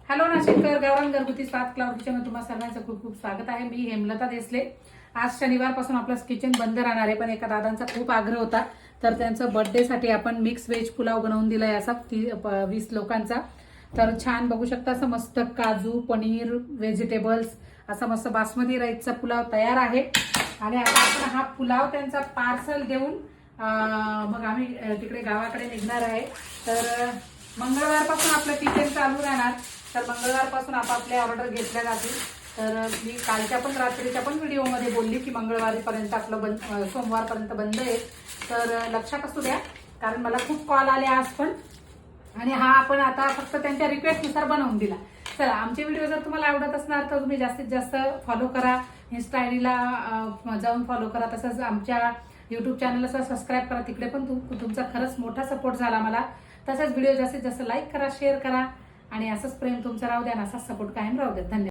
Hello नाशिककर, गावरान घरगुती स्वाद क्लाउड किचनमध्ये तुम्हा सर्वांचं खूप खूप स्वागत आहे। मी हेमलता देसले। आज शनिवारपासून आपलं किचन बंद राहणार आहे, पण एका दादांचा खूप आग्रह होता, तर त्यांचा बर्थडे साठी आपण मिक्स व्हेज पुलाव बनवून दिलाय असा 20 लोकांचा। तर छान बघू शकता, असं मस्त काजू पनीर व्हेजिटेबल्स असा मस्त बासमती राईसचा पुलाव तयार आहे। आणि आता आपण हा पुलाव त्यांचा पार्सल देऊन मग आम्ही तिकडे गावाकडे निघणार आहे। तर मंगळवारपासून आपलं किचन चालू राहणार। तर मंगळवारपासून आपापल्या ऑर्डर घेतल्या जातील। तर मी कालच्या पण रात्रीच्या पण व्हिडिओमध्ये बोलली की मंगळवारीपर्यंत आपलं सोमवारपर्यंत बंद आहे। तर लक्षात असू द्या, कारण मला खूप कॉल आले आज पण, आणि हा आपण आता फक्त त्यांच्या रिक्वेस्टनुसार बनवून दिला। चला, आमचे व्हिडिओ जर तुम्हाला आवडत असणार तर तुम्ही जास्तीत जास्त फॉलो करा, इन्स्टा आयडीला जाऊन फॉलो करा, तसंच आमच्या यूट्यूब चॅनलला सबस्क्राईब करा। तिकडे पण तुमचा खरंच मोठा सपोर्ट झाला मला। तसंच व्हिडिओ जास्तीत जास्त लाईक करा, शेअर करा, आणि असंच प्रेम तुमचं राहू द्या, असाच सपोर्ट कायम राहू द्या। धन्यवाद।